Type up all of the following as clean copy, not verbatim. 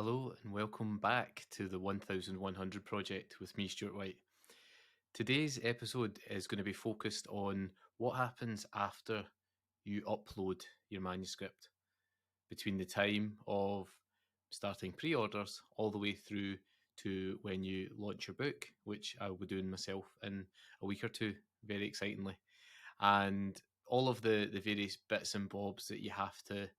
Hello and welcome back to the 1100 Project with me, Stuart White. Today's episode is going to be focused on what happens after you upload your manuscript between the time of starting pre orders all the way through to when you launch your book, which I will be doing myself in a week or two, very excitingly. And all of the various bits and bobs that you have to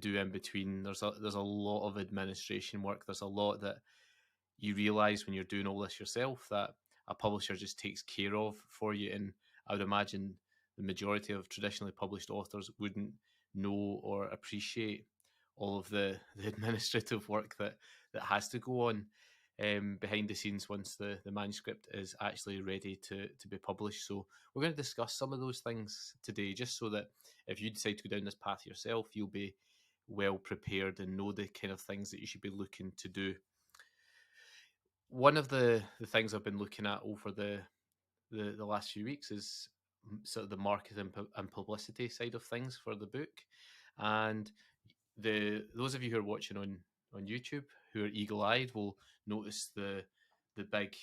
do in between. There's a lot of administration work. There's a lot that you realize when you're doing all this yourself that a publisher just takes care of for you. And I would imagine the majority of traditionally published authors wouldn't know or appreciate all of the administrative work that has to go on behind the scenes once the manuscript is actually ready to be published. So we're going to discuss some of those things today, just so that if you decide to go down this path yourself, you'll be well prepared and know the kind of things that you should be looking to do. One of the things I've been looking at over the last few weeks is sort of the marketing and publicity side of things for the book. And those of you who are watching on YouTube who are eagle-eyed will notice the big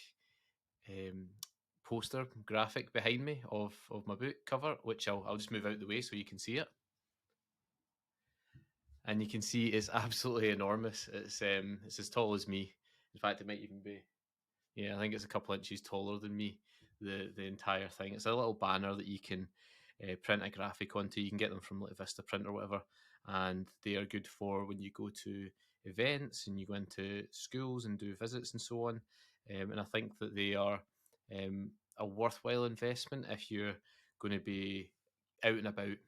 um, poster graphic behind me of my book cover, which I'll just move out the way so you can see it. And you can see it's absolutely enormous. It's as tall as me. In fact, it might even be. Yeah, I think it's a couple inches taller than me. The entire thing. It's a little banner that you can print a graphic onto. You can get them from like Vistaprint or whatever, and they are good for when you go to events and you go into schools and do visits and so on. And I think that they are a worthwhile investment if you're going to be out and about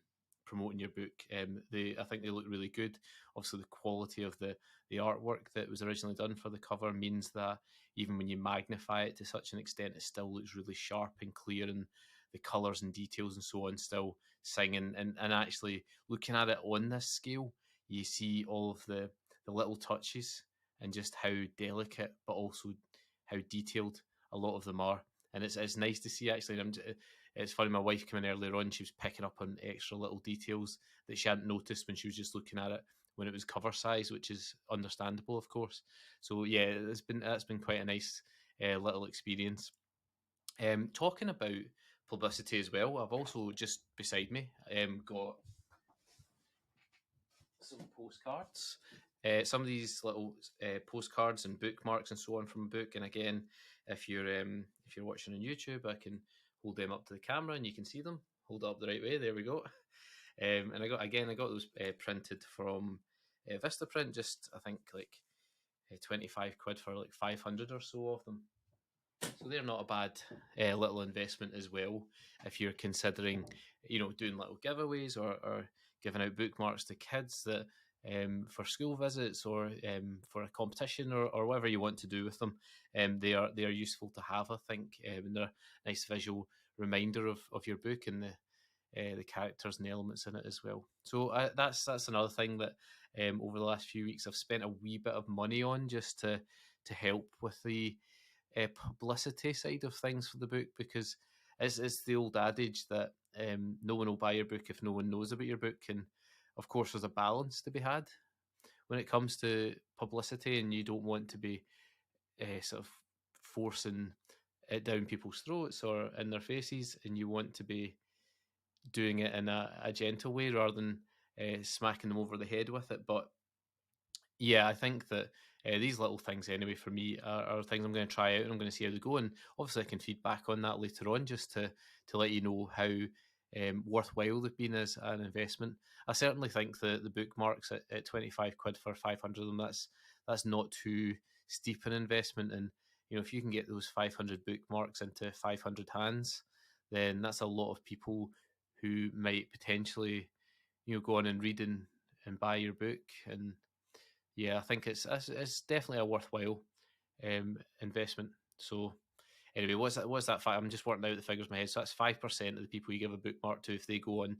promoting your book. I think they look really good. Obviously, the quality of the artwork that was originally done for the cover means that even when you magnify it to such an extent, it still looks really sharp and clear, and the colours and details and so on still sing. And actually looking at it on this scale, you see all of the little touches and just how delicate but also how detailed a lot of them are. And it's nice to see, actually. It's funny, my wife came in earlier on, she was picking up on extra little details that she hadn't noticed when she was just looking at it when it was cover size, which is understandable, of course. So yeah, that's been quite a nice little experience. Talking about publicity as well, I've also just beside me got some postcards. Some of these little postcards and bookmarks and so on from a book. And again, if you're watching on YouTube, I can hold them up to the camera and you can see them. Hold it up the right way. There we go. And I got those printed from Vistaprint. Just I think like 25 quid for like 500 or so of them. So they're not a bad little investment as well if you're considering, doing little giveaways or giving out bookmarks to kids that for school visits or for a competition or whatever you want to do with them. They are useful to have, I think, and they're a nice visual reminder of your book and the characters and the elements in it as well. So that's another thing that over the last few weeks I've spent a wee bit of money on just to help with the publicity side of things for the book, because it's the old adage that no one will buy your book if no one knows about your book. And of course there's a balance to be had when it comes to publicity, and you don't want to be sort of forcing it down people's throats or in their faces, and you want to be doing it in a gentle way rather than smacking them over the head with it. But yeah, I think that these little things, anyway, for me, are things I'm going to try out and I'm going to see how they go. And obviously, I can feedback on that later on just to let you know how worthwhile they've been as an investment. I certainly think the bookmarks at 25 quid for 500 of them, that's not too steep an investment. And if you can get those 500 bookmarks into 500 hands, then that's a lot of people who might potentially go on and read and buy your book. And yeah, I think it's definitely a worthwhile investment. So anyway, what's that? I'm just working out the figures in my head. So that's 5% of the people you give a bookmark to, if they go on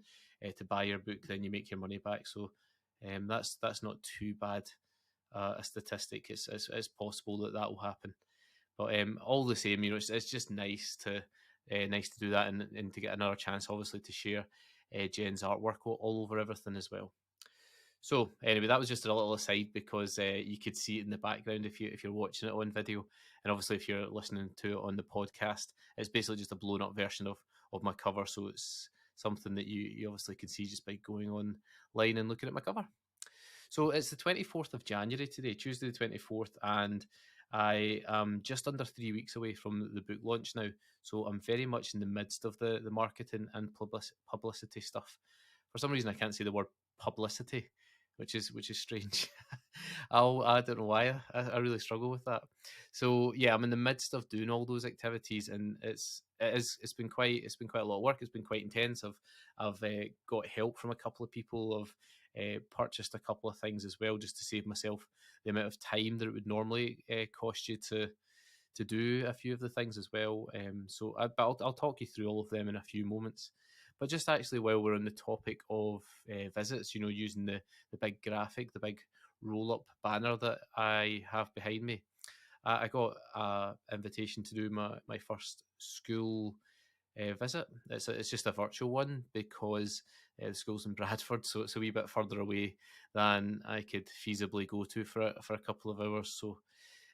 to buy your book, then you make your money back. So that's not too bad a statistic. It's possible that will happen. But all the same, it's just nice to do that and to get another chance, obviously, to share Jen's artwork all over everything as well. So anyway, that was just a little aside because you could see it in the background if you're watching it on video, and obviously if you're listening to it on the podcast, it's basically just a blown up version of my cover. So it's something that you obviously can see just by going online and looking at my cover. So it's the 24th of January today, Tuesday the 24th, and I am just under 3 weeks away from the book launch now. So I'm very much in the midst of the marketing and publicity stuff. For some reason, I can't say the word publicity, which is strange. I don't know why. I really struggle with that. So yeah, I'm in the midst of doing all those activities, and it's been quite a lot of work. It's been quite intense. I've got help from a couple of people. I've purchased a couple of things as well just to save myself the amount of time that it would normally cost you to do a few of the things as well. But I'll talk you through all of them in a few moments. But just actually, while we're on the topic of visits, using the big graphic, the big roll up banner that I have behind me, I got an invitation to do my first school visit. It's just a virtual one because the school's in Bradford, so it's a wee bit further away than I could feasibly go to for a couple of hours. So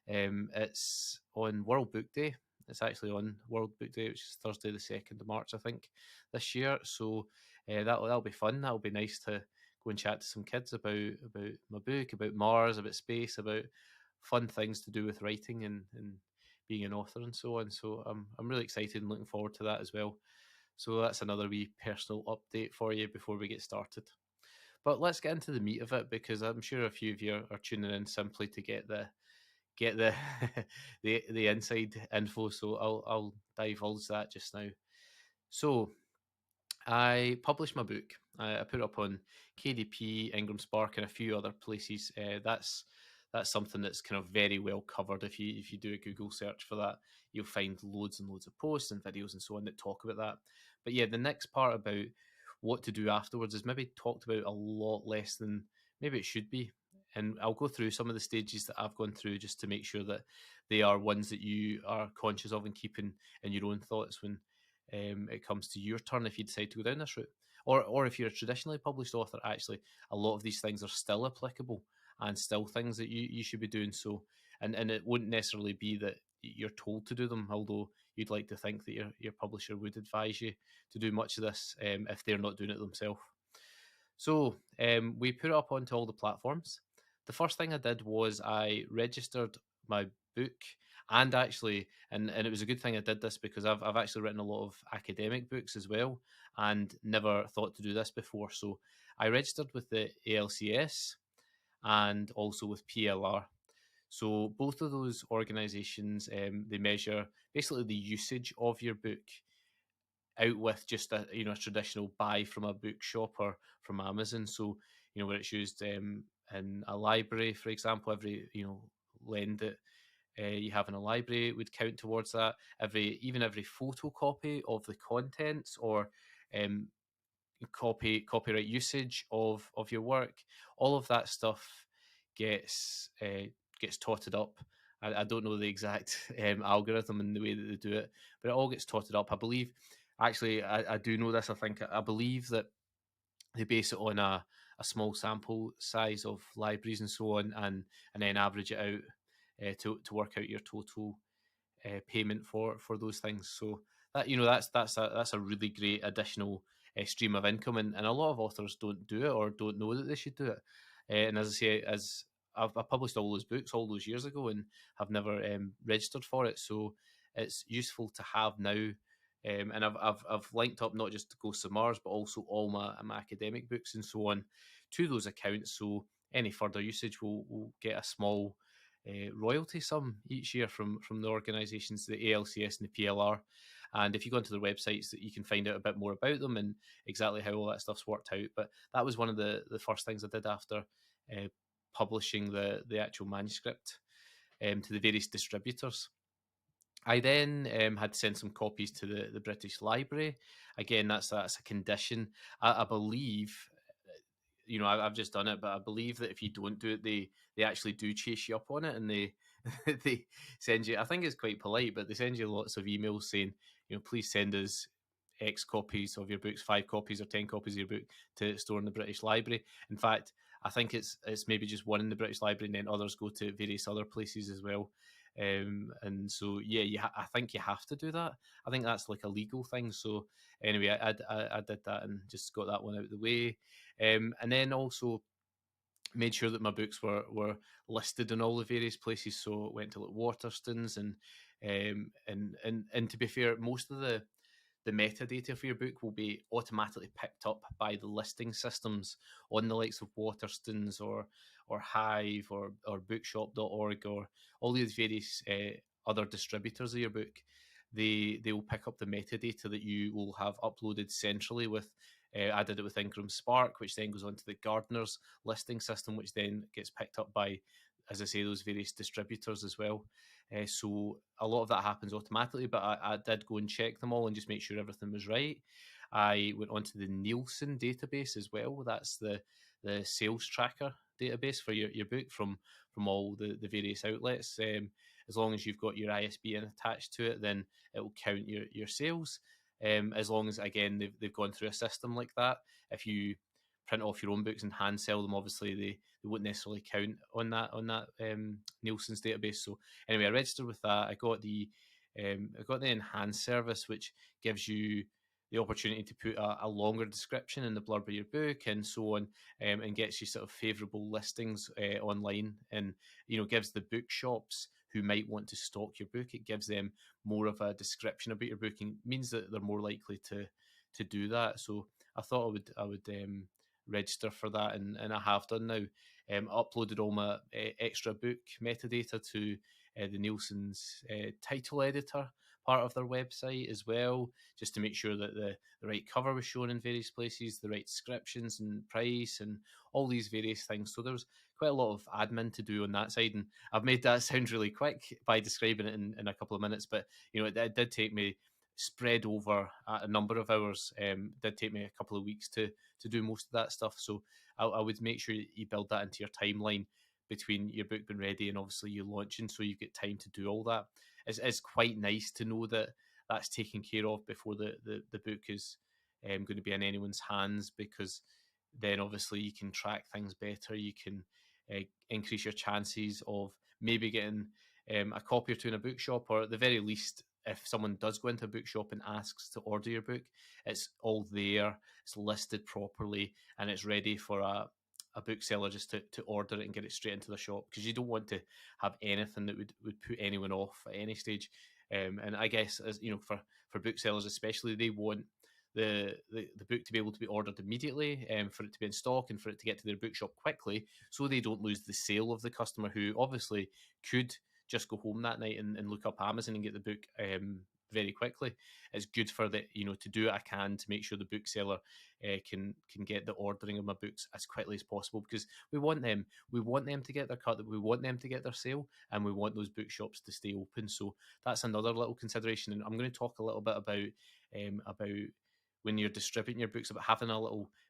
it's on World Book Day. It's actually on World Book Day, which is Thursday, the 2nd of March, I think, this year. So that'll be fun. That'll be nice to go and chat to some kids about my book, about Mars, about space, about fun things to do with writing and being an author and so on. So I'm really excited and looking forward to that as well. So that's another wee personal update for you before we get started. But let's get into the meat of it because I'm sure a few of you are tuning in simply to get the the inside info. So I'll divulge that just now. So I published my book. I put it up on KDP, Ingram Spark, and a few other places. That's something that's kind of very well covered. If you do a Google search for that, you'll find loads and loads of posts and videos and so on that talk about that. But yeah, the next part about what to do afterwards is maybe talked about a lot less than maybe it should be. And I'll go through some of the stages that I've gone through just to make sure that they are ones that you are conscious of and keeping in your own thoughts when it comes to your turn if you decide to go down this route. Or if you're a traditionally published author, actually, a lot of these things are still applicable and still things that you should be doing. So, and it wouldn't necessarily be that you're told to do them, although you'd like to think that your publisher would advise you to do much of this if they're not doing it themselves. So we put it up onto all the platforms. The first thing I did was I registered my book, and actually, and it was a good thing I did this because I've actually written a lot of academic books as well, and never thought to do this before. So I registered with the ALCS and also with PLR. So both of those organisations, they measure basically the usage of your book out with just a traditional buy from a bookshop or from Amazon. So where it's used in a library, for example, every lend that you have in a library would count towards that. Every photocopy of the contents or um, copyright usage of your work, all of that stuff gets totted up. I don't know the exact algorithm and the way that they do it, but it all gets totted up. I believe, actually, I do know this. I believe that they base it on a small sample size of libraries and so on, and then average it out to work out your total payment for those things. So that's a really great additional stream of income, and a lot of authors don't do it or don't know that they should do it. And as I say, as I published all those books all those years ago and have never registered for it, so it's useful to have now. And I've linked up not just to Ghosts of Mars, but also all my academic books and so on to those accounts. So any further usage will get a small royalty sum each year from the organisations, the ALCS and the PLR. And if you go onto their websites, that you can find out a bit more about them and exactly how all that stuff's worked out. But that was one of the first things I did after publishing the actual manuscript to the various distributors. I then had to send some copies to the British Library. Again, that's a condition. I believe, I've just done it, but I believe that if you don't do it, they actually do chase you up on it, and they they send you. I think it's quite polite, but they send you lots of emails saying, please send us X copies of your books, 5 copies or 10 copies of your book to store in the British Library. In fact, I think it's maybe just one in the British Library, and then others go to various other places as well. And so yeah, I think you have to do that. I think that's like a legal thing. So anyway, I did that and just got that one out of the way. And then also made sure that my books were listed in all the various places. So it went to like Waterstones and to be fair, most of the metadata for your book will be automatically picked up by the listing systems on the likes of Waterstones or Hive or bookshop.org or all these various other distributors of your book. They will pick up the metadata that you will have uploaded centrally with. I did it with Ingram Spark, which then goes onto the Gardener's listing system, which then gets picked up by, as I say, those various distributors as well. So a lot of that happens automatically, but I did go and check them all and just make sure everything was right. I went onto the Nielsen database as well. That's the sales tracker database for your book from all the various outlets. As long as you've got your ISBN attached to it, then it will count your sales. As long as, again, they've gone through a system like that. If you print off your own books and hand sell them, obviously they won't necessarily count on that Nielsen's database. So anyway, I registered with that. I got the enhanced service, which gives you the opportunity to put a longer description in the blurb of your book and so on, and gets you sort of favourable listings online, and gives the bookshops who might want to stock your book, it gives them more of a description about your book and means that they're more likely to do that. So I thought I would register for that, and I have done now. Uploaded all my extra book metadata to the Nielsen's title editor part of their website as well, just to make sure that the right cover was shown in various places, the right descriptions and price and all these various things. So there's quite a lot of admin to do on that side, and I've made that sound really quick by describing it in a couple of minutes, but it did take me, spread over a number of hours, did take me a couple of weeks to do most of that stuff. So I would make sure you build that into your timeline between your book being ready and obviously you launching, so you get time to do all that. It's quite nice to know that that's taken care of before the book is going to be in anyone's hands, because then obviously you can track things better. You can increase your chances of maybe getting a copy or two in a bookshop, or at the very least, if someone does go into a bookshop and asks to order your book, it's all there, it's listed properly, and it's ready for a bookseller just to order it and get it straight into the shop, because you don't want to have anything that would put anyone off at any stage. And I guess, as for booksellers especially, they want the book to be able to be ordered immediately, for it to be in stock and for it to get to their bookshop quickly, so they don't lose the sale of the customer who obviously could just go home that night and look up Amazon and get the book very quickly. It's good for the to do what I can to make sure the bookseller can get the ordering of my books as quickly as possible, because we want them to get their cut, we want them to get their sale, and we want those bookshops to stay open. So that's another little consideration, and I'm going to talk a little bit about when you're distributing your books, about having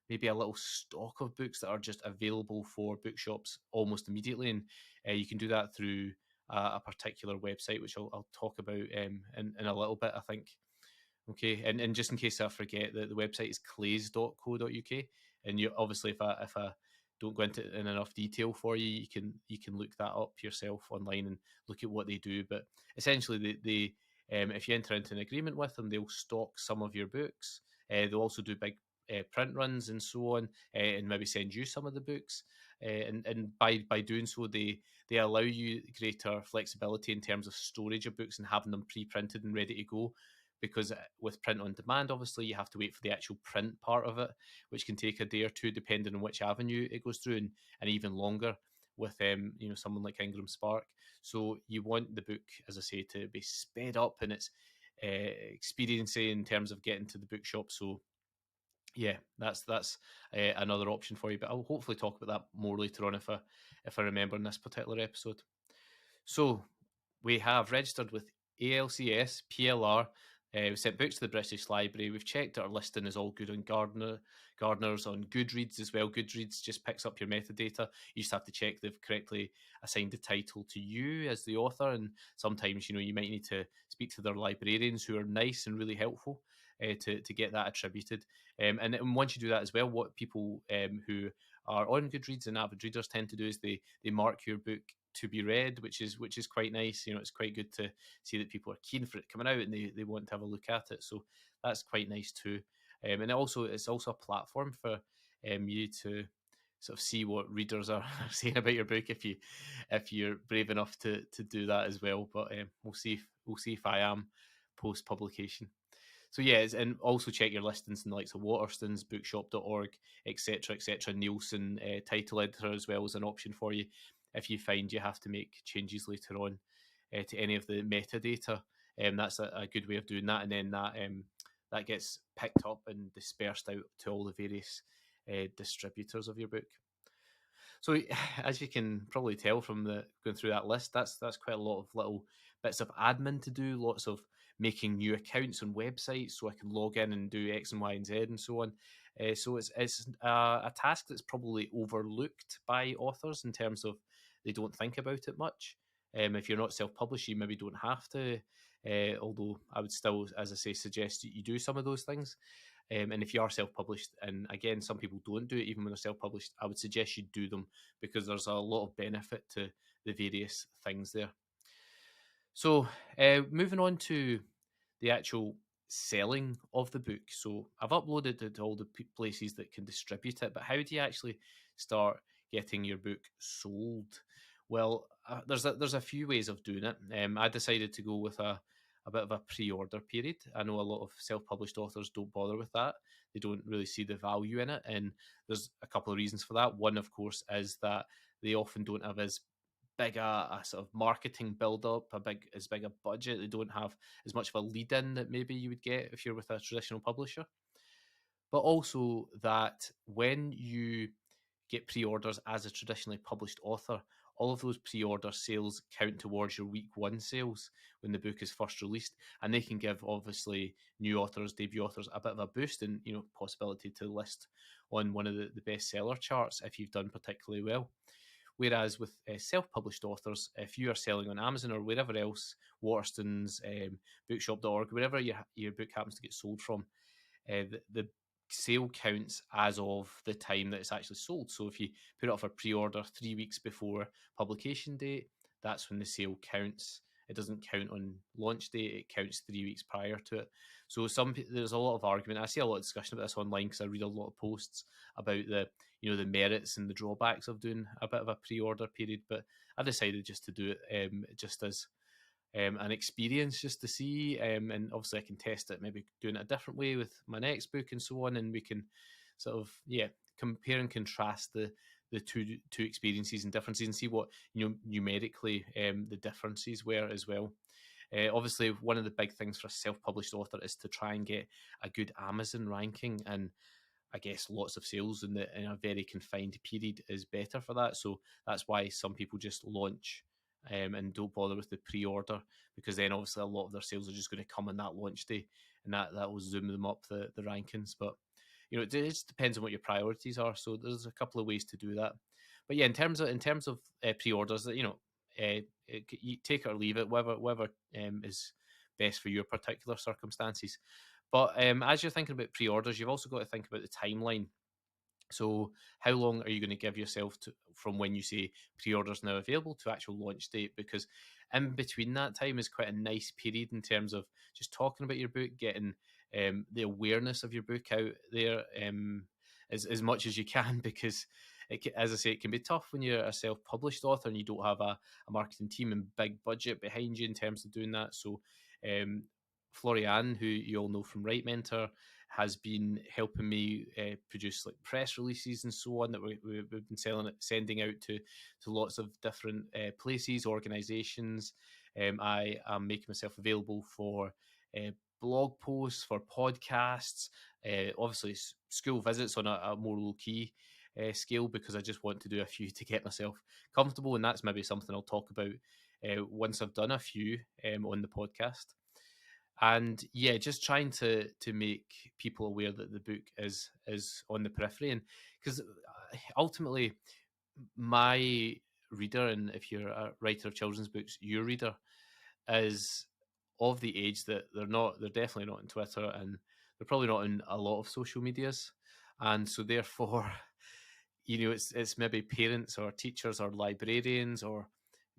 maybe a little stock of books that are just available for bookshops almost immediately, and you can do that through a particular website, which I'll talk about in a little bit, I think. Okay, and just in case I forget, the website is clays.co.uk, and you obviously, if I don't go into it in enough detail for you, you can look that up yourself online and look at what they do. But essentially, they if you enter into an agreement with them, they'll stock some of your books. They'll also do big print runs and so on, and maybe send you some of the books. And by doing so, they allow you greater flexibility in terms of storage of books and having them pre-printed and ready to go. Because with print on demand, obviously, you have to wait for the actual print part of it, which can take a day or two, depending on which avenue it goes through, and even longer with someone like Ingram Spark. So you want the book, as I say, to be sped up in its expediency in terms of getting to the bookshop. So yeah, that's another option for you. But I'll hopefully talk about that more later on if I remember in this particular episode. So we have registered with ALCS, PLR. We've sent books to the British Library. We've checked our listing is all good on Gardeners, on Goodreads as well. Goodreads just picks up your metadata. You just have to check they've correctly assigned the title to you as the author. And sometimes, you might need to speak to their librarians, who are nice and really helpful to get that attributed. And once you do that as well, what people who are on Goodreads and avid readers tend to do is they mark your book to be read, which is quite nice. It's quite good to see that people are keen for it coming out and they want to have a look at it. So that's quite nice too. And it's also a platform for you to sort of see what readers are saying about your book if you're brave enough to do that as well. But we'll see if I am post publication. So yeah, and also check your listings in the likes of Waterstones, Bookshop.org, etc., etc. Nielsen title editor as well as an option for you if you find you have to make changes later on to any of the metadata. That's a good way of doing that, and then that gets picked up and dispersed out to all the various distributors of your book. So as you can probably tell from the going through that list, that's quite a lot of little bits of admin to do, lots of making new accounts on websites so I can log in and do X and Y and Z and so on. So it's a task that's probably overlooked by authors in terms of they don't think about it much. If you're not self-published, you maybe don't have to. Although I would still, as I say, suggest you do some of those things. And if you are self-published, and again, some people don't do it even when they're self-published, I would suggest you do them because there's a lot of benefit to the various things there. So moving on to the actual selling of the book. So I've uploaded it to all the places that can distribute it, but how do you actually start getting your book sold? Well, there's a few ways of doing it. I decided to go with a bit of a pre-order period. I know a lot of self-published authors don't bother with that. They don't really see the value in it, and there's a couple of reasons for that. One, of course, is that they often don't have as big a sort of marketing build-up, as big a budget. They don't have as much of a lead-in that maybe you would get if you're with a traditional publisher. But also that when you get pre-orders as a traditionally published author, all of those pre-order sales count towards your week one sales when the book is first released, and they can give obviously new authors, debut authors, a bit of a boost and possibility to list on one of the bestseller charts if you've done particularly well. Whereas with self-published authors, if you are selling on Amazon or wherever else, Waterstones, Bookshop.org, wherever your book happens to get sold from, the sale counts as of the time that it's actually sold. So if you put it up for pre-order 3 weeks before publication date, that's when the sale counts. It doesn't count on launch date, it counts 3 weeks prior to it. So there's a lot of argument. I see a lot of discussion about this online because I read a lot of posts about the merits and the drawbacks of doing a bit of a pre-order period. But I decided just to do it just as an experience, just to see, and obviously I can test it, maybe doing it a different way with my next book and so on, and we can sort of compare and contrast the two experiences and differences and see what numerically the differences were as well. Obviously, one of the big things for a self-published author is to try and get a good Amazon ranking, and I guess lots of sales in a very confined period is better for that. So that's why some people just launch and don't bother with the pre-order, because then obviously a lot of their sales are just going to come on that launch day, and that will zoom them up the rankings. But it just depends on what your priorities are. So there's a couple of ways to do that. But yeah, in terms of pre-orders, you take it or leave it, whatever is best for your particular circumstances. But as you're thinking about pre-orders, you've also got to think about the timeline. So how long are you going to give yourself from when you say pre-orders now available to actual launch date? Because in between that time is quite a nice period in terms of just talking about your book, getting the awareness of your book out there as much as you can, because as I say, it can be tough when you're a self-published author and you don't have a marketing team and big budget behind you in terms of doing that. So Florian, who you all know from Write Mentor, has been helping me produce like press releases and so on that we've been sending out to lots of different places, organizations. I am making myself available for blog posts, for podcasts, obviously school visits on a more low-key scale, because I just want to do a few to get myself comfortable, and that's maybe something I'll talk about once I've done a few on the podcast. And yeah, just trying to make people aware that the book is on the periphery, and because ultimately my reader, and if you're a writer of children's books, your reader is of the age that they're definitely not on Twitter, and they're probably not in a lot of social medias, and so therefore it's maybe parents or teachers or librarians or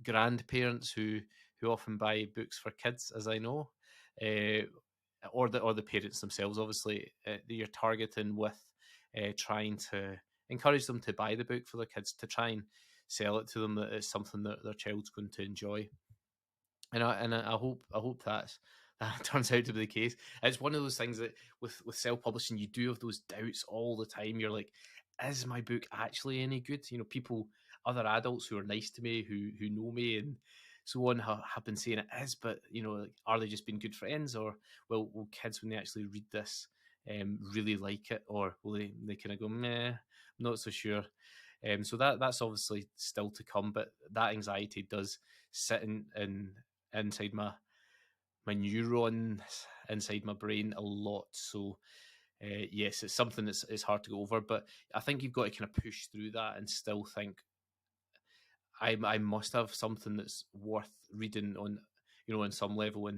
grandparents who often buy books for kids, as I know, uh, or the parents themselves. Obviously, that you're targeting with trying to encourage them to buy the book for their kids, to try and sell it to them that it's something that their child's going to enjoy. And I hope that turns out to be the case. It's one of those things that with self publishing, you do have those doubts all the time. You're like, is my book actually any good? People, other adults who are nice to me, who know me and so on, have been saying it is, but like, are they just being good friends, or will kids, when they actually read this, really like it, or will they kind of go, meh, I'm not so sure. So that's obviously still to come, but that anxiety does sit in inside my neurons inside my brain a lot. So yes, it's something that's it's hard to go over, but I think you've got to kind of push through that and still think I must have something that's worth reading on on some level,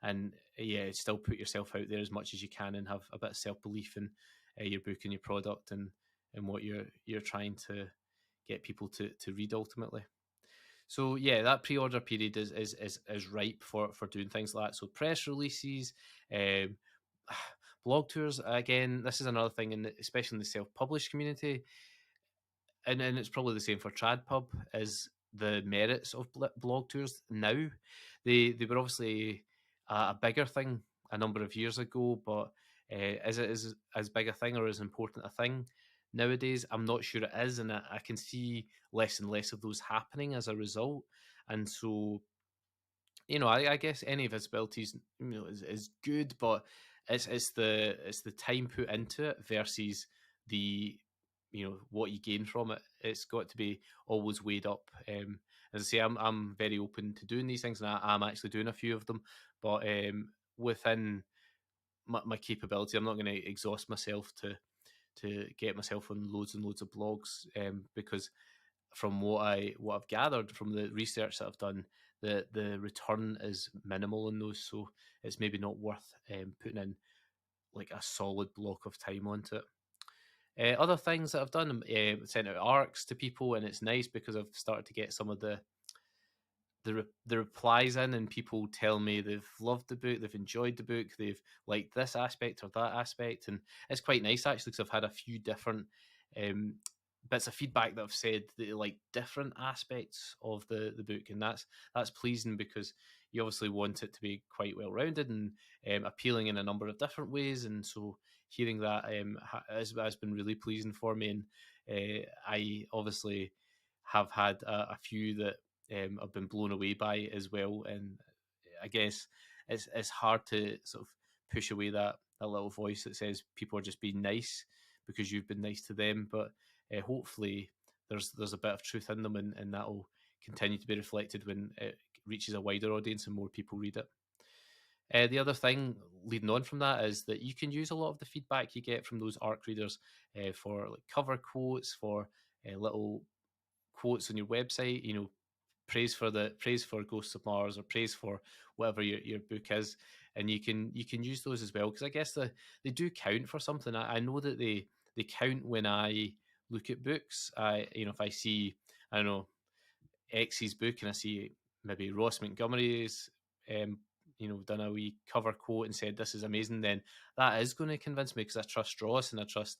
and yeah, still put yourself out there as much as you can and have a bit of self belief in your book and your product and what you're trying to get people to read ultimately. So yeah, that pre-order period is ripe for doing things like that. So press releases, um, blog tours. Again, this is another thing, especially in the self-published community, and it's probably the same for TradPub. Is the merits of blog tours now? They were obviously a bigger thing a number of years ago, but is it as big a thing or as important a thing nowadays? I'm not sure it is, and I can see less and less of those happening as a result. And so, I guess any visibility is good, but it's the time put into it versus the what you gain from it. It's got to be always weighed up. As I say, I'm very open to doing these things, and I'm actually doing a few of them, but within my capability, I'm not going to exhaust myself to get myself on loads and loads of blogs, because from what I've gathered from the research that I've done, the return is minimal in those, so it's maybe not worth putting in like a solid block of time onto it. Other things that I've done, sent out arcs to people, and it's nice because I've started to get some of the replies in, and people tell me they've loved the book, they've enjoyed the book, they've liked this aspect or that aspect, and it's quite nice actually because I've had a few different um, bits of feedback that have said that they like different aspects of the book, and that's pleasing because you obviously want it to be quite well rounded and appealing in a number of different ways, and so hearing that has been really pleasing for me, and I obviously have had a few that I've been blown away by as well. And I guess it's hard to sort of push away that little voice that says people are just being nice because you've been nice to them. But hopefully there's a bit of truth in them, and that'll continue to be reflected when it reaches a wider audience and more people read it. The other thing leading on from that is that you can use a lot of the feedback you get from those ARC readers for like cover quotes, for little quotes on your website, praise for Ghosts of Mars or praise for whatever your book is, and you can use those as well, because I guess they do count for something. I know that they count when I look at books. If I see, I don't know, X's book and I see maybe Ross Montgomery's done a wee cover quote and said this is amazing, then that is going to convince me, because I trust Ross, and I trust,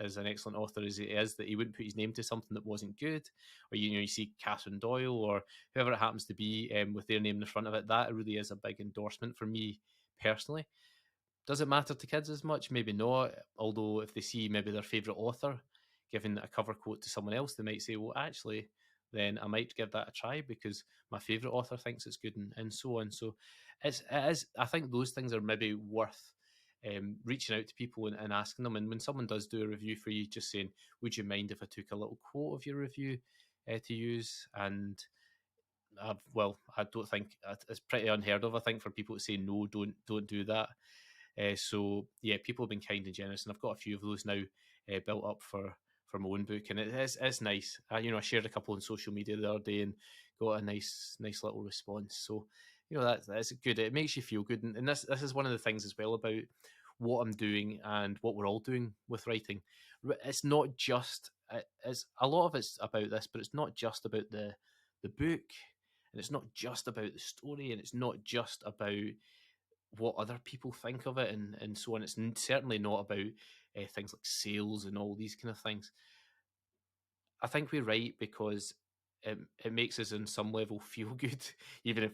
as an excellent author as he is, that he wouldn't put his name to something that wasn't good. Or you see Catherine Doyle or whoever it happens to be, with their name in the front of it, that really is a big endorsement for me personally. Does it matter to kids as much? Maybe not. Although if they see maybe their favourite author giving a cover quote to someone else, they might say, well, actually, then I might give that a try because my favourite author thinks it's good, and so on. So it is. I think those things are maybe worth reaching out to people and asking them. And when someone does do a review for you, just saying, would you mind if I took a little quote of your review to use? And I don't think it's pretty unheard of, I think, for people to say no, don't do that. So yeah, people have been kind and generous, and I've got a few of those now built up for my own book, and it's nice. I shared a couple on social media the other day and got a nice little response. So that's good. It makes you feel good, and this is one of the things as well about what I'm doing and what we're all doing with writing. It's not just it's a lot of it's about this, but it's not just about the book, and it's not just about the story, and it's not just about what other people think of it, and so on. It's certainly not about things like sales and all these kind of things. I think we write because it makes us, in some level, feel good, even if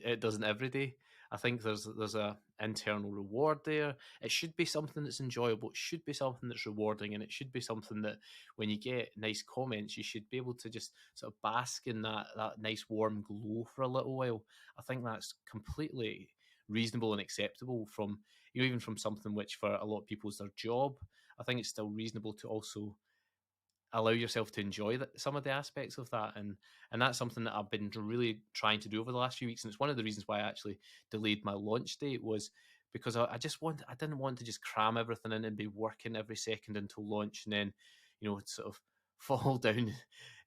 it doesn't every day. I think there's a internal reward there. It should be something that's enjoyable. It should be something that's rewarding, and it should be something that when you get nice comments, you should be able to just sort of bask in that nice warm glow for a little while. I think that's completely reasonable and acceptable from, even from something which for a lot of people is their job. I think it's still reasonable to also allow yourself to enjoy some of the aspects of that, and that's something that I've been really trying to do over the last few weeks, and it's one of the reasons why I actually delayed my launch date, was because I didn't want to just cram everything in and be working every second until launch, and then sort of fall down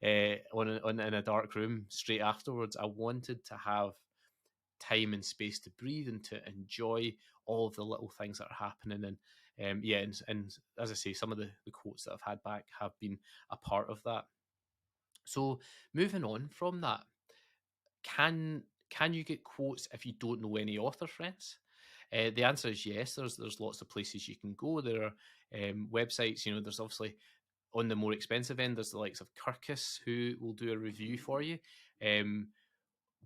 in a dark room straight afterwards. I wanted to have time and space to breathe and to enjoy all of the little things that are happening. And and as I say, some of the quotes that I've had back have been a part of that. So moving on from that, can you get quotes if you don't know any author friends? The answer is yes. There's lots of places you can go. There are websites. There's obviously, on the more expensive end, there's the likes of Kirkus, who will do a review for you.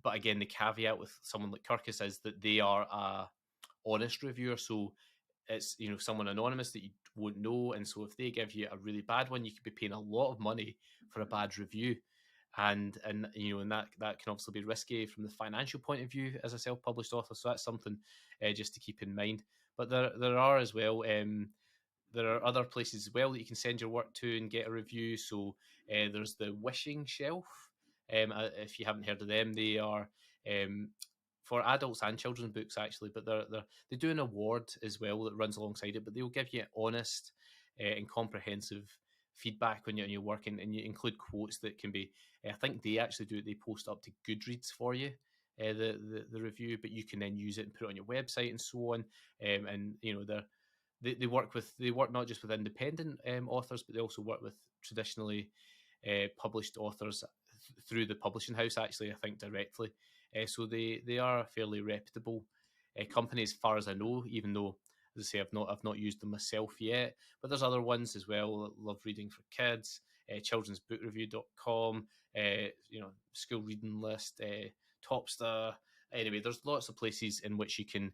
But again, the caveat with someone like Kirkus is that they are a honest reviewer, so it's someone anonymous that you won't know, and so if they give you a really bad one, you could be paying a lot of money for a bad review, and that can obviously be risky from the financial point of view as a self-published author. So that's something just to keep in mind. But there are as well. There are other places as well that you can send your work to and get a review. So there's the Wishing Shelf. If you haven't heard of them, they are for adults and children's books actually, but they do an award as well that runs alongside it. But they'll give you honest and comprehensive feedback on your work, and you include quotes that can be. I think they actually do it. They post up to Goodreads for you. The review, but you can then use it and put it on your website and so on. And they work not just with independent authors, but they also work with traditionally published authors through the publishing house. Actually, I think directly. So they are a fairly reputable company, as far as I know. Even though, as I say, I've not used them myself yet. But there's other ones as well. Love Reading for Kids, children'sbookreview.com, School Reading List, Topstar. Anyway, there's lots of places in which you can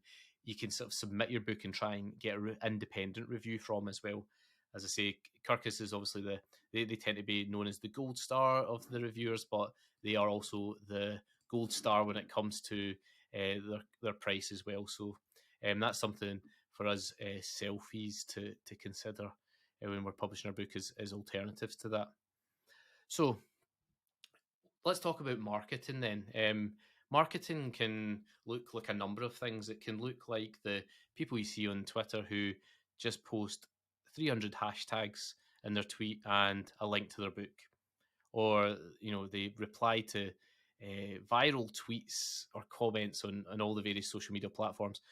sort of submit your book and try and get an independent review from as well. As I say, Kirkus is obviously they tend to be known as the gold star of the reviewers, but they are also the gold star when it comes to their price as well. So that's something for us selfies to consider when we're publishing our book as alternatives to that. So let's talk about marketing then. Marketing can look like a number of things. It can look like the people you see on Twitter who just post 300 hashtags in their tweet and a link to their book, or they reply to viral tweets or comments on all the various social media platforms,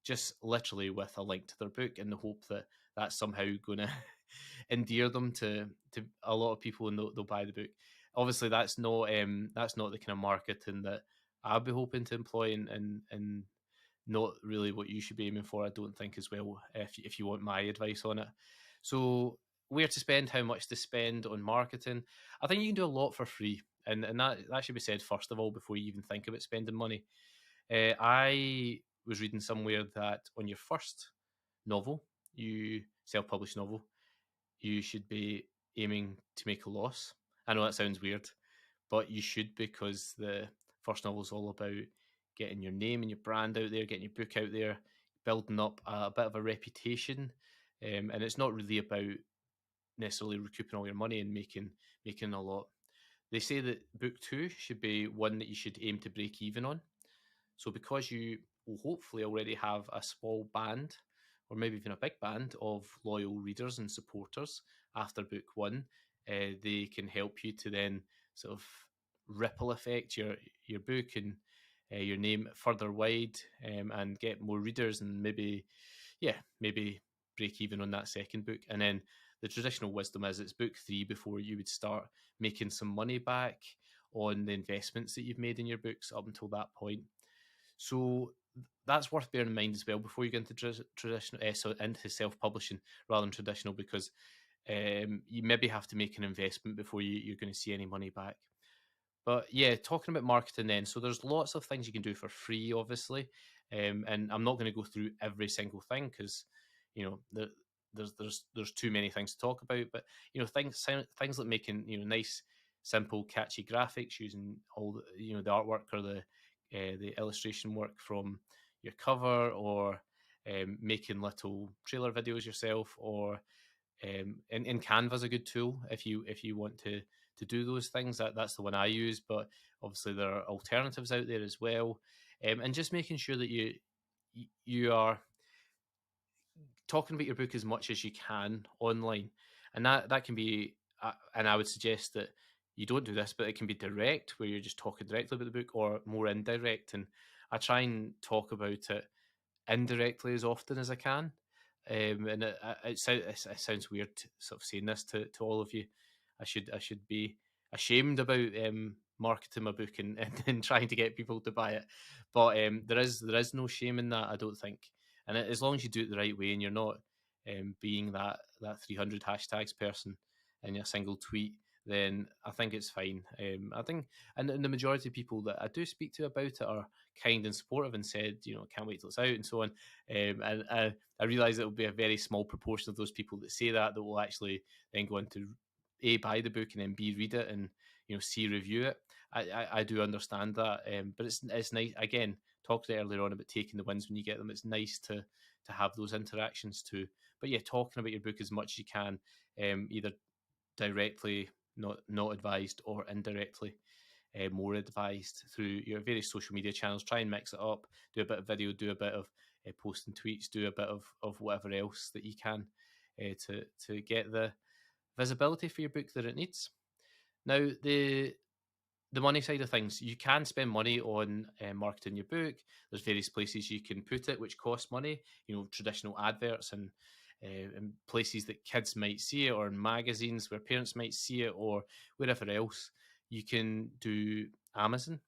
just literally with a link to their book, in the hope that that's somehow going to endear them to a lot of people, and they'll buy the book. Obviously, that's not the kind of marketing that I'll be hoping to employ, and not really what you should be aiming for, I don't think, as well, if you want my advice on it. So where to spend, how much to spend on marketing. I think you can do a lot for free, and that should be said first of all before you even think about spending money. I was reading somewhere that on your first novel, self-published novel, you should be aiming to make a loss. I know that sounds weird, but you should, because the first novel is all about getting your name and your brand out there, getting your book out there, building up a bit of a reputation, and it's not really about necessarily recouping all your money and making a lot. They say that book 2 should be one that you should aim to break even on. So because you will hopefully already have a small band, or maybe even a big band of loyal readers and supporters after book 1, they can help you to then sort of ripple effect your book and your name further wide, and get more readers, and maybe break even on that second book. And then the traditional wisdom is it's book 3 before you would start making some money back on the investments that you've made in your books up until that point. So that's worth bearing in mind as well before you get into traditional, into self-publishing rather than traditional, because you maybe have to make an investment before you're going to see any money back. But yeah, talking about marketing then, so there's lots of things you can do for free, obviously, and I'm not going to go through every single thing because there's too many things to talk about. But things like making nice, simple, catchy graphics using all the artwork or the illustration work from your cover, or making little trailer videos yourself, or in Canva's a good tool if you want to do those things. That's the one I use, but obviously there are alternatives out there as well. And just making sure that you are talking about your book as much as you can online, and that can be. And I would suggest that you don't do this, but it can be direct, where you're just talking directly about the book, or more indirect. And I try and talk about it indirectly as often as I can. And it sounds weird sort of saying this to all of you. I should be ashamed about marketing my book and, and trying to get people to buy it, but there is no shame in that, I don't think. And as long as you do it the right way and you're not being that 300 hashtags person in a single tweet, then I think it's fine. I think, and the majority of people that I do speak to about it are kind and supportive and said, can't wait till it's out and so on. And I realise it will be a very small proportion of those people that say that will actually then go on to A, buy the book, and then B, read it and C, review it. I do understand that, but it's nice. Again, talked earlier on about taking the wins when you get them. It's nice to have those interactions too. But yeah, talking about your book as much as you can, either directly, not advised, or indirectly, more advised through your various social media channels. Try and mix it up. Do a bit of video. Do a bit of posting tweets. Do a bit of whatever else that you can to get the visibility for your book that it needs. Now, the money side of things, you can spend money on marketing your book. There's various places you can put it which cost money. Traditional adverts and places that kids might see it, or in magazines where parents might see it, or wherever else. You can do Amazon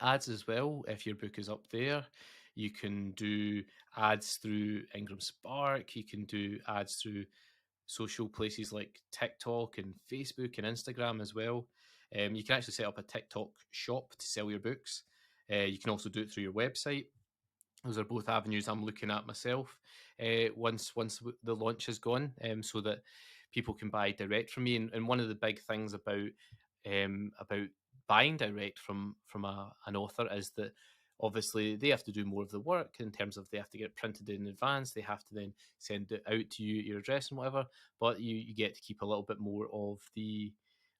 ads as well if your book is up there. You can do ads through Ingram Spark. You can do ads through social places like TikTok and Facebook and Instagram as well. You can actually set up a TikTok shop to sell your books. You can also do it through your website. Those are both avenues I'm looking at myself once the launch is gone, so that people can buy direct from me. And one of the big things about buying direct from an author is that obviously they have to do more of the work in terms of they have to get it printed in advance. They have to then send it out to you, your address and whatever. But you get to keep a little bit more of the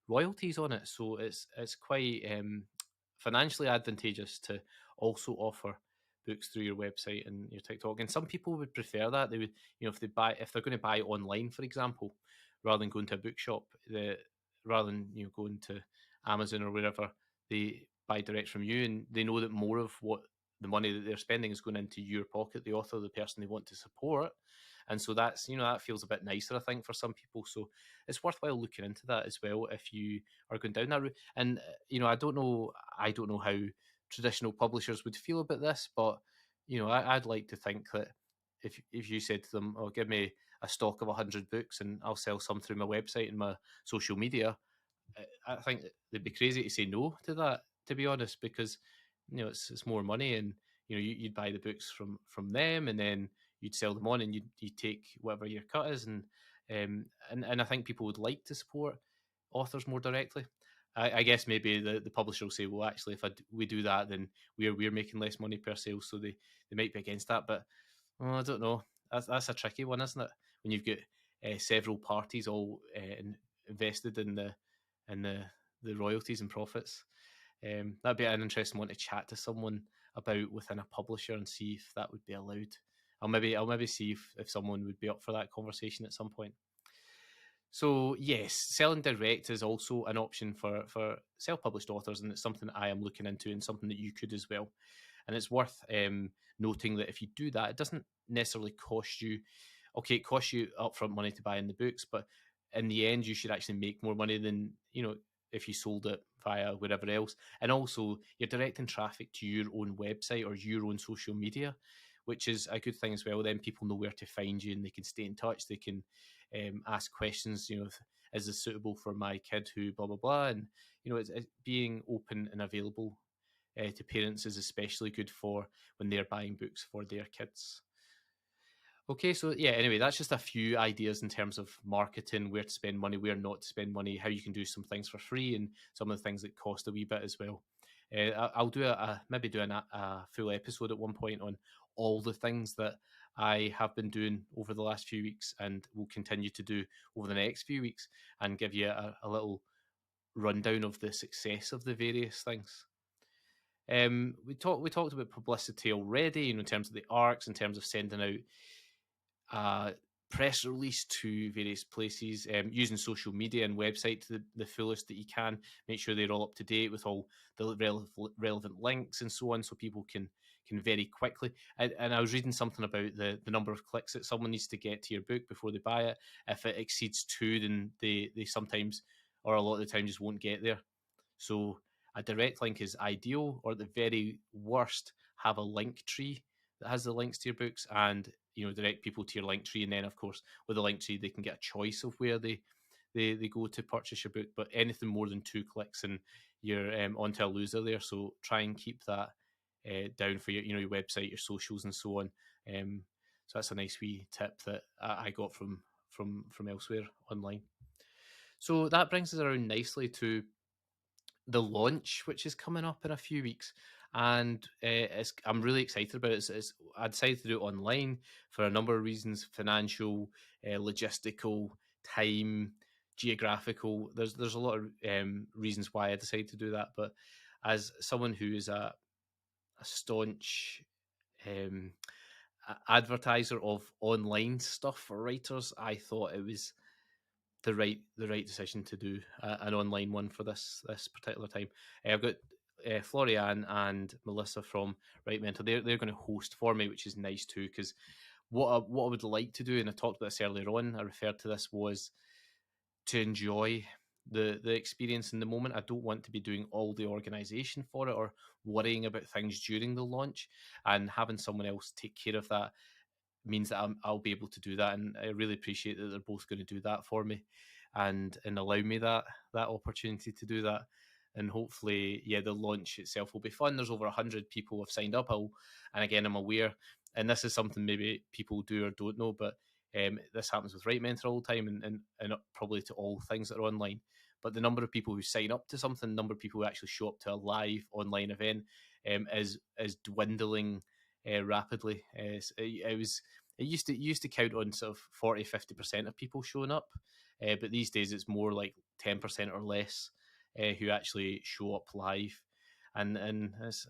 royalties on it. So it's quite financially advantageous to also offer books through your website and your TikTok. And some people would prefer that. They would, if they're going to buy online, for example, rather than going to a bookshop, rather than going to Amazon or wherever, they buy direct from you, and they know that more of what the money that they're spending is going into your pocket, the author, the person they want to support. And so that's, that feels a bit nicer, I think, for some people. So it's worthwhile looking into that as well if you are going down that route. And I don't know how traditional publishers would feel about this, but I'd like to think that if you said to them, "Oh, give me a stock of 100 books and I'll sell some through my website and my social media," I think they'd be crazy to say no to that, to be honest, because it's more money, and you'd buy the books from them, and then you'd sell them on, and you'd take whatever your cut is, and I think people would like to support authors more directly. I guess maybe the publisher will say, well, actually, if we do that, then we're making less money per sale, so they might be against that. But I don't know. That's a tricky one, isn't it? When you've got several parties all invested in the royalties and profits. That'd be an interesting one to chat to someone about within a publisher and see if that would be allowed. I'll maybe see if someone would be up for that conversation at some point. So yes, selling direct is also an option for self-published authors, and it's something that I am looking into, and something that you could as well. And it's worth noting that if you do that, it doesn't necessarily cost you okay, it costs you upfront money to buy in the books, but in the end, you should actually make more money than, if you sold it via wherever else. And also, you're directing traffic to your own website or your own social media, which is a good thing as well. Then people know where to find you and they can stay in touch. They can ask questions, is this suitable for my kid who blah, blah, blah. And, it's being open and available to parents is especially good for when they're buying books for their kids. Okay, so yeah, anyway, that's just a few ideas in terms of marketing, where to spend money, where not to spend money, how you can do some things for free, and some of the things that cost a wee bit as well. I'll do maybe do a full episode at one point on all the things that I have been doing over the last few weeks and will continue to do over the next few weeks, and give you a little rundown of the success of the various things. We talked about publicity already, in terms of the arcs, in terms of sending out press release to various places, using social media and website to the fullest that you can. Make sure they're all up to date with all the relevant links and so on, so people can very quickly. And I was reading something about the number of clicks that someone needs to get to your book before they buy it. If it exceeds 2, then they sometimes, or a lot of the time, just won't get there. So a direct link is ideal, or at the very worst, have a link tree that has the links to your books, and direct people to your link tree. And then, of course, with the link tree, they can get a choice of where they go to purchase your book. But anything more than 2 clicks and you're onto a loser there. So try and keep that down for your website, your socials, and so on. So that's a nice wee tip that I got from elsewhere online. So that brings us around nicely to the launch, which is coming up in a few weeks. And I'm really excited about it. I decided to do it online for a number of reasons: financial, logistical, time, geographical. There's a lot of reasons why I decided to do that. But as someone who is a staunch advertiser of online stuff for writers, I thought it was the right decision to do an online one for this particular time. I've got Florian and Melissa from Right Mentor. They're going to host for me, which is nice too. Because what I would like to do, and I talked about this earlier on, I referred to this, was to enjoy the experience in the moment. I don't want to be doing all the organization for it or worrying about things during the launch, and having someone else take care of that means that I'll be able to do that. And I really appreciate that they're both going to do that for me and allow me that opportunity to do that. And hopefully, yeah, the launch itself will be fun. There's over 100 people who have signed up. And again, I'm aware, and this is something maybe people do or don't know, but this happens with Right Mentor all the time, and probably to all things that are online. But the number of people who sign up to something, the number of people who actually show up to a live online event is dwindling rapidly. It used to count on sort of 40-50% of people showing up, but these days it's more like 10% or less who actually show up live, and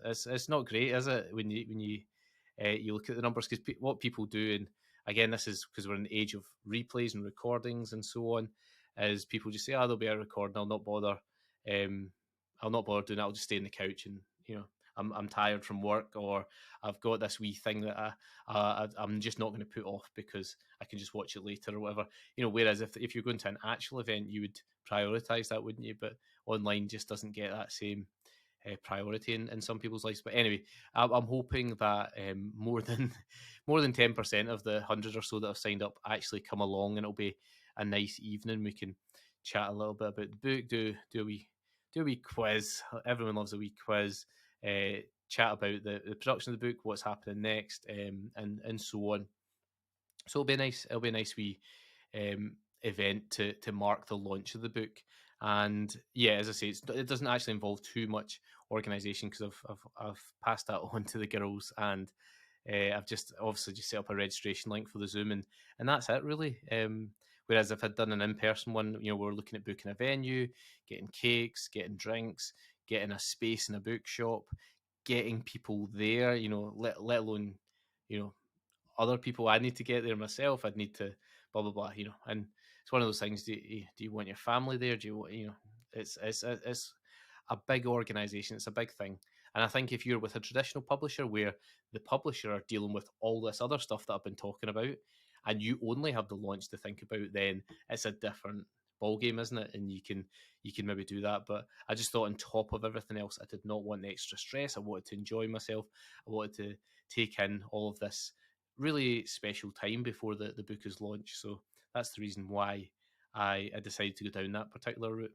it's not great, is it? When you look at the numbers, because what people do, and again, this is because we're in the age of replays and recordings and so on, is people just say, there'll be a recording, I'll not bother. I'll not bother doing it. I'll just stay on the couch, and I'm tired from work, or I've got this wee thing that I'm just not going to put off because I can just watch it later or whatever. Whereas if you're going to an actual event, you would prioritize that, wouldn't you? But online just doesn't get that same priority in some people's lives. But anyway, I'm hoping that more than 10% of the 100 or so that have signed up actually come along, and it'll be a nice evening. We can chat a little bit about the book, do a wee quiz. Everyone loves a wee quiz. Chat about the production of the book, what's happening next, and so on. So it'll be nice. It'll be a nice wee event to mark the launch of the book. And yeah, as I say, it doesn't actually involve too much organisation, because I've passed that on to the girls, and I've just obviously just set up a registration link for the Zoom, and that's it really. Whereas if I'd done an in-person one, we're looking at booking a venue, getting cakes, getting drinks, getting a space in a bookshop, getting people there, let alone, other people. I need to get there myself. I'd need to blah, blah, blah, and it's one of those things. Do you want your family there? Do you want, it's a big organization. It's a big thing. And I think if you're with a traditional publisher where the publisher are dealing with all this other stuff that I've been talking about, and you only have the launch to think about, then it's a different ball game, isn't it? And you can maybe do that. But I just thought, on top of everything else, I did not want the extra stress. I wanted to enjoy myself. I wanted to take in all of this really special time before the book is launched. So that's the reason why I decided to go down that particular route.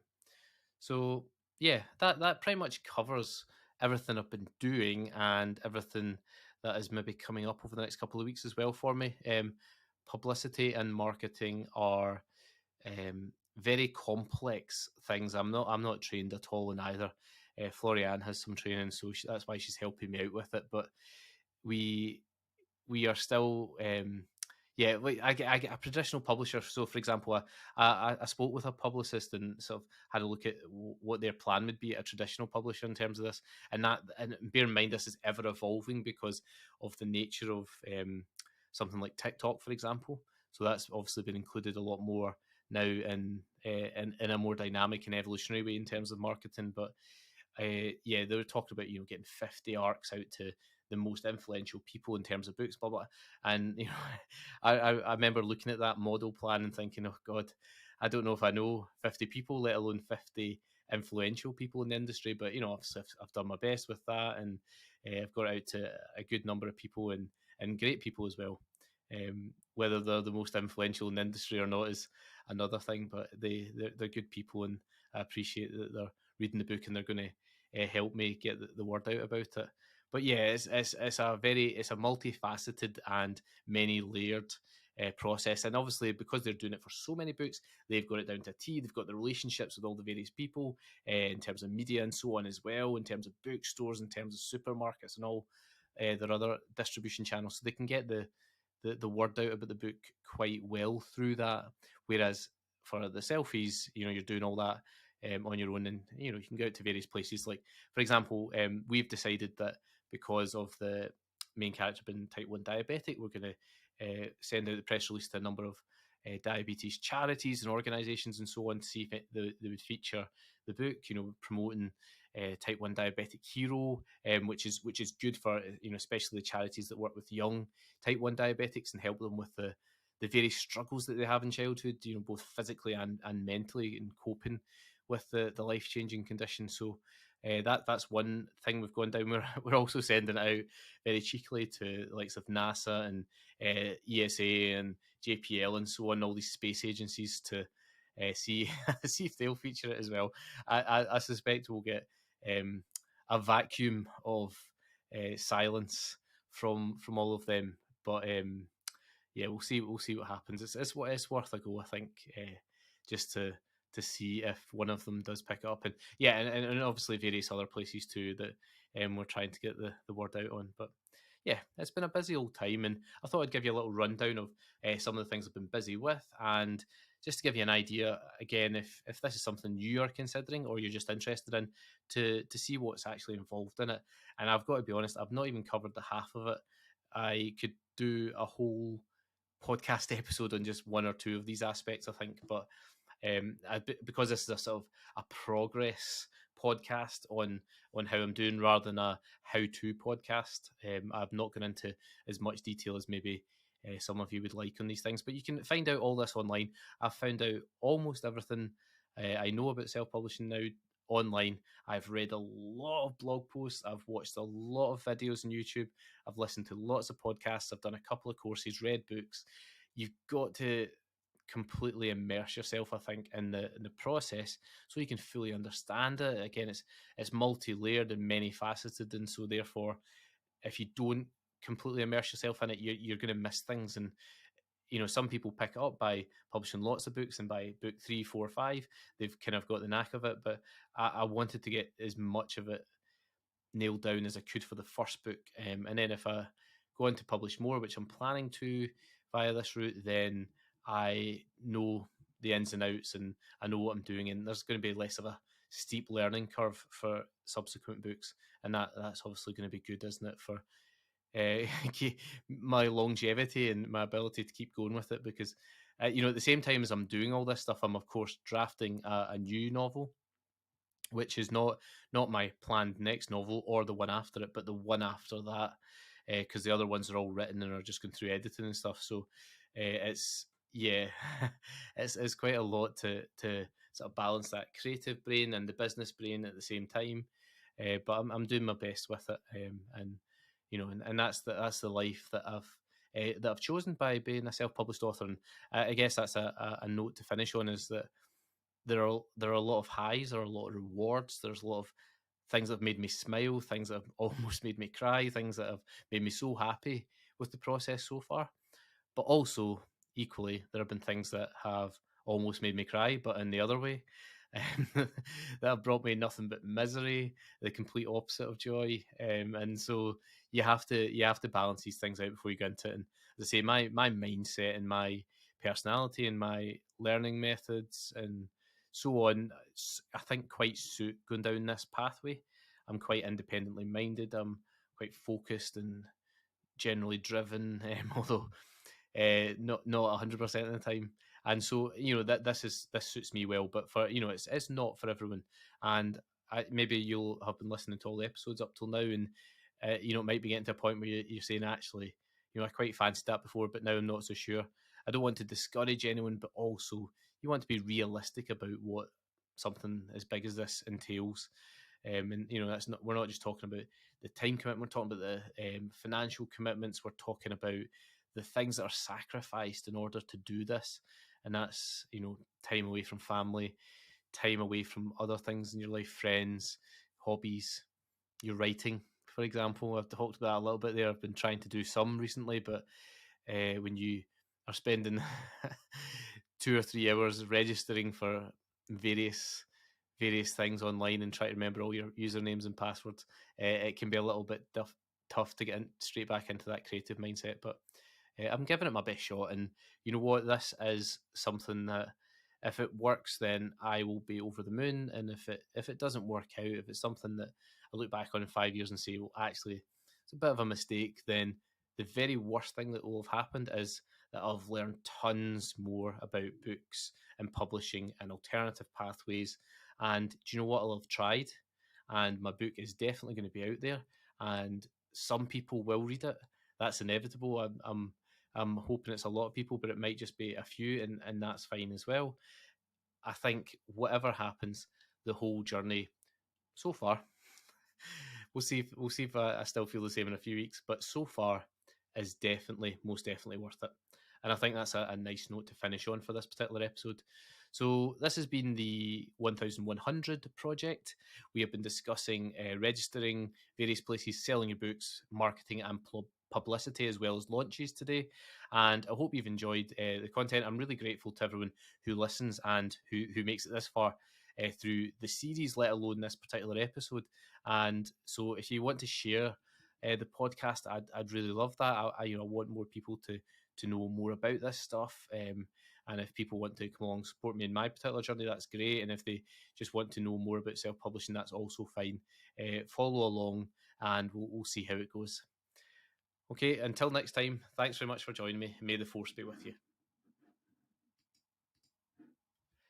So yeah, that pretty much covers everything I've been doing and everything that is maybe coming up over the next couple of weeks as well for me. Publicity and marketing are very complex things. I'm not trained at all in either. Florian has some training, so that's why she's helping me out with it. But we are still yeah, like I get a traditional publisher. So for example, I spoke with a publicist and sort of had a look at what their plan would be at a traditional publisher in terms of this. And bear in mind, this is ever evolving because of the nature of something like TikTok, for example. So that's obviously been included a lot more now in a more dynamic and evolutionary way in terms of marketing. But yeah, they were talking about getting 50 arcs out to the most influential people in terms of books, blah blah. And I remember looking at that model plan and thinking, oh God, I don't know if I know 50 people, let alone 50 influential people in the industry. But I've done my best with that, and I've got it out to a good number of people and great people as well. Whether they're the most influential in the industry or not is another thing, but they're good people, and I appreciate that they're reading the book and they're going to help me get the word out about it. But yeah, it's a multifaceted and many layered process, and obviously because they're doing it for so many books, they've got it down to a T. They've got the relationships with all the various people in terms of media and so on as well, in terms of bookstores, in terms of supermarkets, and all their other distribution channels, so they can get the word out about the book quite well through that. Whereas for the selfies, you're doing all that on your own, and you can go out to various places. Like for example, we've decided that because of the main character being type 1 diabetic, we're going to send out the press release to a number of diabetes charities and organisations and so on to see if they would feature the book. Promoting type 1 diabetic hero, which is good for especially the charities that work with young type 1 diabetics and help them with the various struggles that they have in childhood, both physically and mentally, in coping with the life-changing condition. So that's one thing we've gone down. We're also sending it out very cheekily to the likes of NASA and ESA and JPL and so on, all these space agencies, to see see if they'll feature it as well. I suspect we'll get a vacuum of silence from all of them, but yeah, we'll see what happens. It's worth a go, I think, just to see if one of them does pick it up. And yeah, and obviously various other places too that we're trying to get the word out on. But yeah, it's been a busy old time, and I thought I'd give you a little rundown of some of the things I've been busy with, and just to give you an idea again, if this is something you are considering or you're just interested in, to see what's actually involved in it. And I've got to be honest, I've not even covered the half of it. I could do a whole podcast episode on just one or two of these aspects, I think, but because this is a sort of a progress podcast on how I'm doing rather than a how-to podcast, I've not gone into as much detail as maybe some of you would like on these things, but you can find out all this online. I've found out almost everything I know about self-publishing now online. I've read a lot of blog posts, I've watched a lot of videos on YouTube, I've listened to lots of podcasts, I've done a couple of courses, read books. You've got to completely immerse yourself, I think, in the process, so you can fully understand it. Again, it's multi-layered and many faceted, and so therefore, if you don't completely immerse yourself in it, you're going to miss things. And some people pick it up by publishing lots of books, and by book 3, 4, 5, they've kind of got the knack of it. But I wanted to get as much of it nailed down as I could for the first book, and then if I go on to publish more, which I'm planning to via this route, then I know the ins and outs, and I know what I'm doing, and there's going to be less of a steep learning curve for subsequent books, and that's obviously going to be good, isn't it, for my longevity and my ability to keep going with it. Because at the same time as I'm doing all this stuff, I'm of course drafting a new novel, which is not my planned next novel or the one after it, but the one after that, because the other ones are all written and are just going through editing and stuff. So It's yeah, it's quite a lot to sort of balance that creative brain and the business brain at the same time. But I'm doing my best with it, and and that's the life that I've chosen by being a self-published author. And I guess that's a note to finish on, is that there are a lot of highs, there are a lot of rewards, there's a lot of things that have made me smile, things that have almost made me cry, things that have made me so happy with the process so far. But also, equally, there have been things that have almost made me cry, but in the other way, that have brought me nothing but misery, the complete opposite of joy. And so you have to balance these things out before you go into it. And as I say, my mindset and my personality and my learning methods and so on, I think quite suit going down this pathway. I'm quite independently minded. I'm quite focused and generally driven, although not 100% of the time. And so that this suits me well, but for it's not for everyone. And maybe you'll have been listening to all the episodes up till now, and it might be getting to a point where you're saying, actually, I quite fancied that before, but now I'm not so sure. I don't want to discourage anyone, but also you want to be realistic about what something as big as this entails. And that's not, we're not just talking about the time commitment, we're talking about the financial commitments, we're talking about the things that are sacrificed in order to do this. And that's time away from family, time away from other things in your life, friends, hobbies, your writing, for example. I've talked about that a little bit there. I've been trying to do some recently, but when you are spending 2 or 3 hours registering for various things online and try to remember all your usernames and passwords, it can be a little bit tough to get straight back into that creative mindset. But I'm giving it my best shot, and you know what? This is something that, if it works, then I will be over the moon. And if it doesn't work out, if it's something that I look back on in 5 years and say, well, actually, it's a bit of a mistake, then the very worst thing that will have happened is that I've learned tons more about books and publishing and alternative pathways. And do you know what? I'll have tried, and my book is definitely going to be out there, and some people will read it. That's inevitable. I'm hoping it's a lot of people, but it might just be a few, and that's fine as well. I think whatever happens, the whole journey so far, we'll see if I still feel the same in a few weeks, but so far is most definitely worth it. And I think that's a nice note to finish on for this particular episode. So this has been the 1100 project. We have been discussing registering, various places, selling your books, marketing and publicity, as well as launches today. And I hope you've enjoyed the content. I'm really grateful to everyone who listens and who makes it this far through the series, let alone this particular episode. And so if you want to share the podcast, I'd really love that. I want more people to know more about this stuff. And if people want to come along and support me in my particular journey, that's great. And if they just want to know more about self-publishing, that's also fine. Follow along, and we'll see how it goes. Okay, until next time, thanks very much for joining me. May the force be with you.